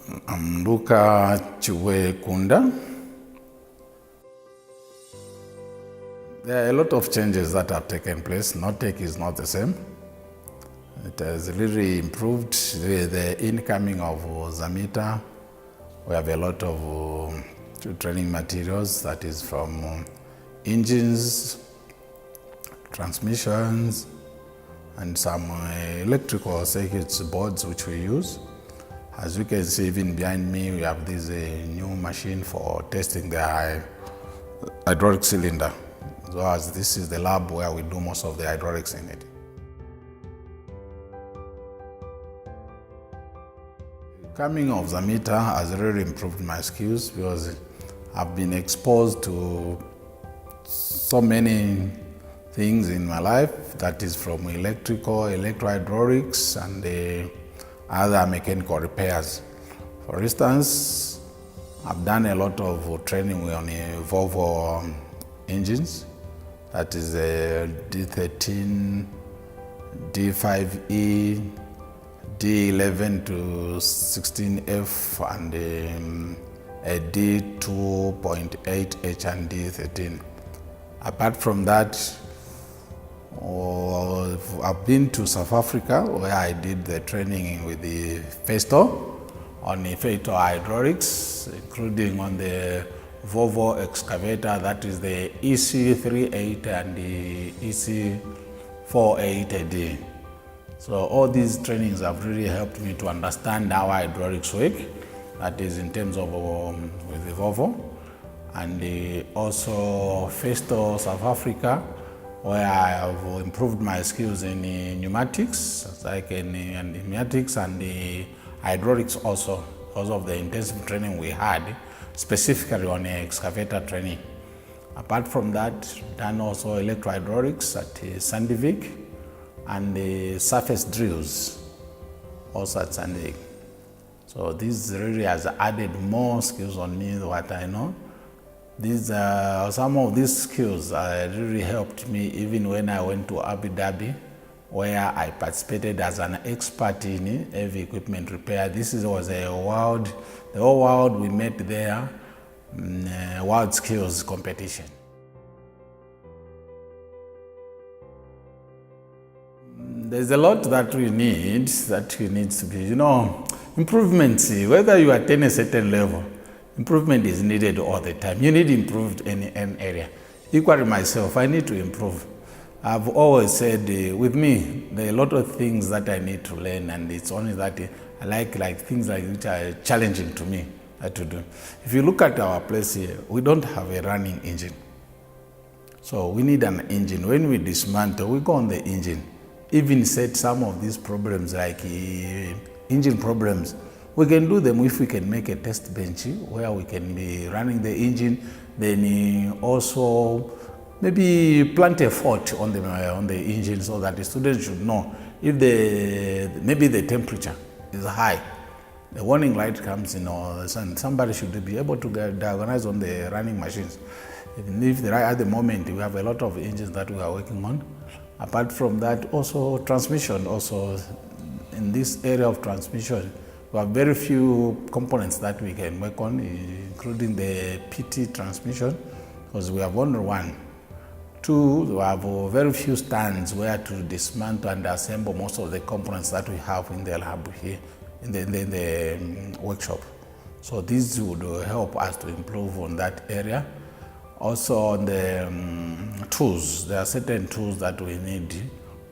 I'm Luka Chiwe Kunda. There are a lot of changes that have taken place. NORTEC is not the same. It has really improved the incoming of Zamita. We have a lot of training materials that is from engines, transmissions, and some electrical circuits boards which we use. As you can see, even behind me, we have this new machine for testing the hydraulic cylinder. So as this is the lab where we do most of the hydraulics in it. Coming of Zamita has really improved my skills because I've been exposed to so many things in my life, that is from electrical, electro-hydraulics, and other mechanical repairs. For instance, I've done a lot of training on Volvo engines, that is a D13, D5E, D11 to 16F, and a D2.8H and D13. Apart from that, I've been to South Africa where I did the training with the Festo on the Festo hydraulics, including on the Volvo excavator, that is the EC38 and the EC48AD. So all these trainings have really helped me to understand how hydraulics work, that is in terms of with the Volvo, and also Festo South Africa, where I have improved my skills in pneumatics, like in pneumatics and the hydraulics also, because of the intensive training we had, specifically on the excavator training. Apart from that, done also electro-hydraulics at Sandvik and the surface drills also at Sandvik. So this really has added more skills on me than what I know. Some of these skills really helped me even when I went to Abu Dhabi, where I participated as an expert in heavy equipment repair. This was the whole world we met there, world skills competition. There's a lot that we need to be, improvements. Whether you attain a certain level, improvement is needed all the time. You need improved in an area. Equally myself, I need to improve. I've always said with me, there are a lot of things that I need to learn, and it's only that I like things like which are challenging to me to do. If you look at our place here, we don't have a running engine. So we need an engine. When we dismantle, we go on the engine. Even set some of these problems like engine problems, we can do them if we can make a test bench where we can be running the engine, then also maybe plant a fault on the engine so that the students should know if maybe the temperature is high, the warning light comes in, or somebody should be able to diagnose on the running machines. Even if at the moment we have a lot of engines that we are working on. Apart from that, also transmission, also in this area of transmission, we have very few components that we can work on, including the PT transmission, because we have only one. Two, we have very few stands where to dismantle and assemble most of the components that we have in the lab here, in the workshop. So this would help us to improve on that area. Also on the tools, there are certain tools that we need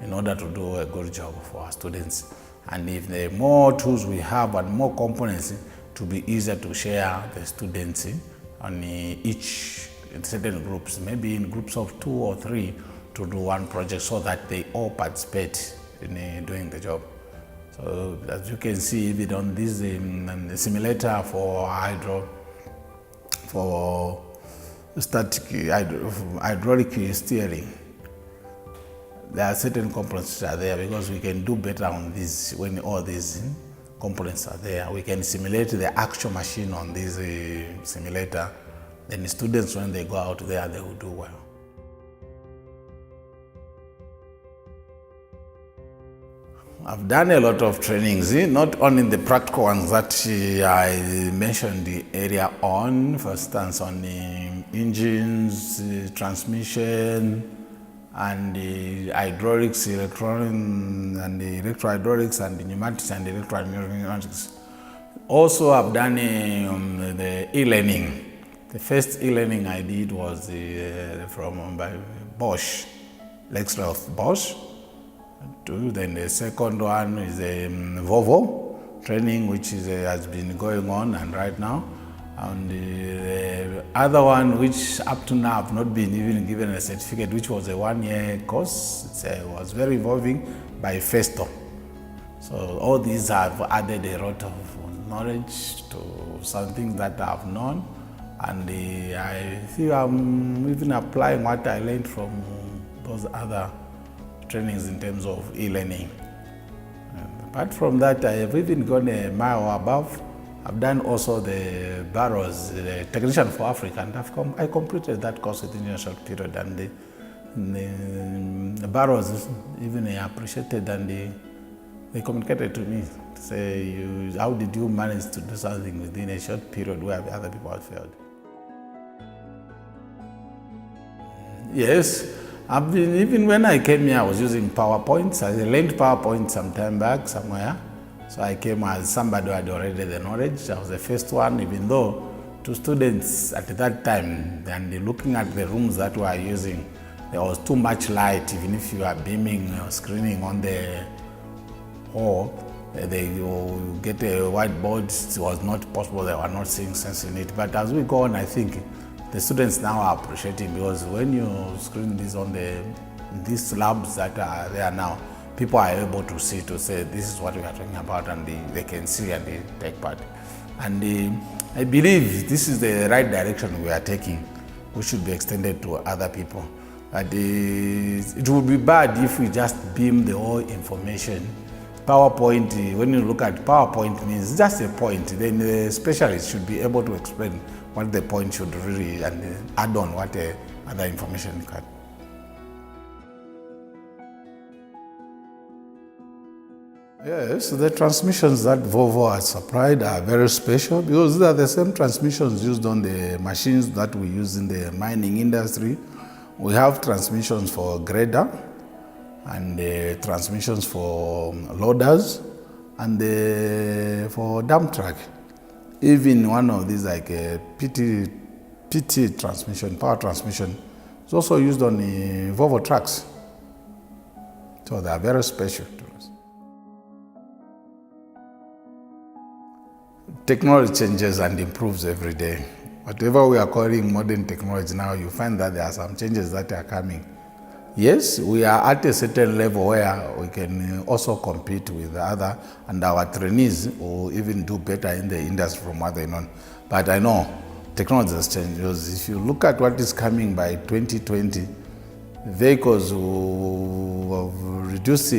in order to do a good job for our students. And if the more tools we have and more components, to be easier to share the students on each certain groups, maybe in groups of 2 or 3 to do one project so that they all participate in doing the job. So as you can see, even on this simulator for static hydraulic steering, there are certain components that are there because we can do better on this when all these components are there. We can simulate the actual machine on this simulator. Then the students, when they go out there, they will do well. I've done a lot of trainings, not only the practical ones that I mentioned the area on, for instance, on the engines, transmission, and the hydraulics, electronics, and the electro-hydraulics, and the pneumatics, and the electro-pneumatics. Also, I've done the e-learning. The first e-learning I did was from by Bosch, Lexroth Bosch. Then the second one is Volvo training, which has been going on and right now. And the other one, which up to now I've not been even given a certificate, which was a 1-year course. It was very involving by Festo. So all these have added a lot of knowledge to something that I've known. And I feel I'm even applying what I learned from those other trainings in terms of e-learning. Apart from that, I have even gone a mile above. I've done also the Barrows, the Technician for Africa, and I completed that course within a short period. And the Barrows even appreciated, and they communicated to me to say, how did you manage to do something within a short period where other people have failed? Yes. Even when I came here, I was using PowerPoint. I learned PowerPoint some time back somewhere. So I came as somebody who had already the knowledge. I was the first one, even though to students at that time, and looking at the rooms that we were using, there was too much light. Even if you are beaming or screening on the wall, they get a whiteboard. It was not possible. They were not seeing sense in it. But as we go on, I think the students now are appreciating, because when you screen this on these labs that are there now, people are able to see, to say this is what we are talking about, and they can see and they take part. And I believe this is the right direction we are taking. We should be extended to other people. But it would be bad if we just beam the whole information. PowerPoint, when you look at PowerPoint, means just a point. Then the specialist should be able to explain what the point should really, and add on what other information can. Yes, the transmissions that Volvo has supplied are very special, because they are the same transmissions used on the machines that we use in the mining industry. We have transmissions for grader, and transmissions for loaders, and for dump truck. Even one of these, like a PT transmission, power transmission, is also used on the Volvo trucks. So they are very special to us. Technology changes and improves every day. Whatever we are calling modern technology now, you find that there are some changes that are coming. Yes, we are at a certain level where we can also compete with the other, and our trainees will even do better in the industry from what they know. But I know technology has changed. If you look at what is coming by 2020, vehicles will reduce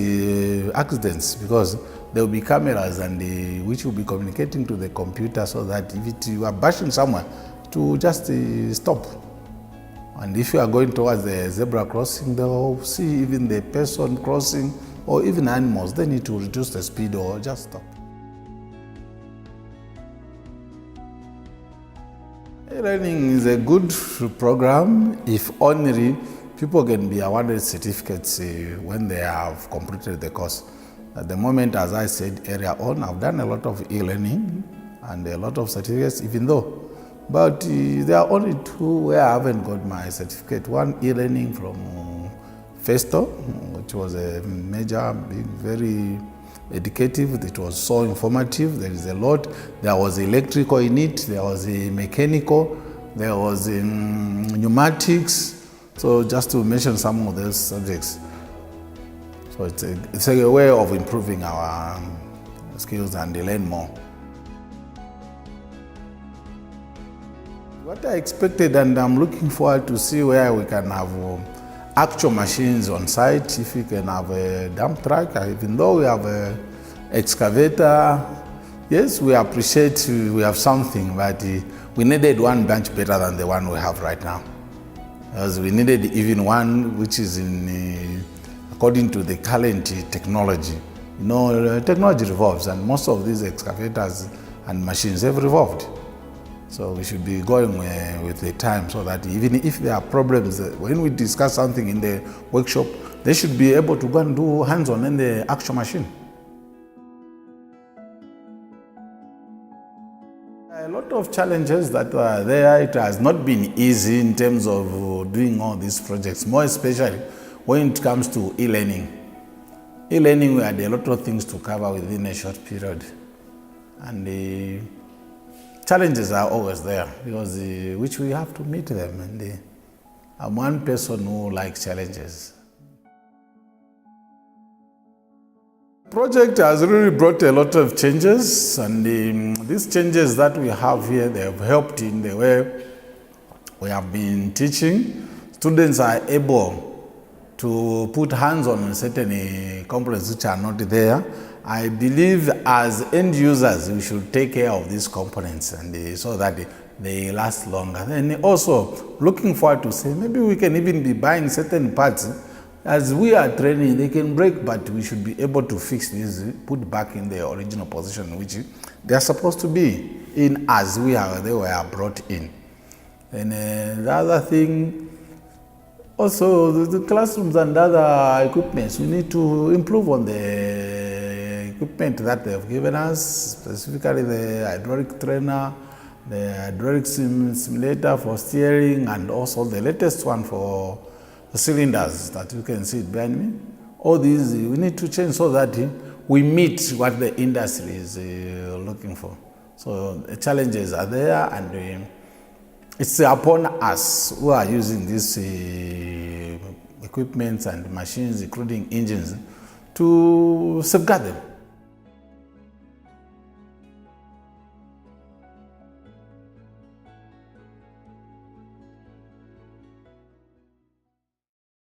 accidents, because there will be cameras and which will be communicating to the computer, so that if you are bashing somewhere, to just stop. And if you are going towards the zebra crossing, they will see even the person crossing, or even animals. They need to reduce the speed or just stop. E-learning is a good program if only people can be awarded certificates when they have completed the course. At the moment, as I said earlier on, I've done a lot of e-learning and a lot of certificates, even though. But there are only two where I haven't got my certificate. One e-learning from Festo, which was a major, very educative. It was so informative. There is a lot. There was electrical in it. There was a mechanical. There was pneumatics. So just to mention some of those subjects. So it's a way of improving our skills and learn more. What I expected, and I'm looking forward to see where we can have actual machines on site. If we can have a dump truck, even though we have an excavator, yes, we appreciate we have something, but we needed one bunch better than the one we have right now. Because we needed even one which is in, according to the current technology, Technology revolves, and most of these excavators and machines have revolved. So we should be going with the time, so that even if there are problems, when we discuss something in the workshop, they should be able to go and do hands-on in the actual machine. A lot of challenges that are there. It has not been easy in terms of doing all these projects, more especially when it comes to e-learning. E-learning, we had a lot of things to cover within a short period. And the challenges are always there, because which we have to meet them. And I'm one person who likes challenges. The project has really brought a lot of changes, and these changes that we have here, they have helped in the way we have been teaching. Students are able to put hands on certain components which are not there. I believe as end users, we should take care of these components, and so that they last longer. And also looking forward to say, maybe we can even be buying certain parts. As we are training, they can break, but we should be able to fix these, put back in their original position, which they are supposed to be in as they were brought in. And the other thing, also the classrooms and other equipments, we need to improve on the equipment that they have given us, specifically the hydraulic trainer, the hydraulic simulator for steering, and also the latest one for the cylinders that you can see behind me. All these we need to change so that we meet what the industry is looking for. So the challenges are there, and it's upon us who are using these equipments and machines, including engines, to safeguard them.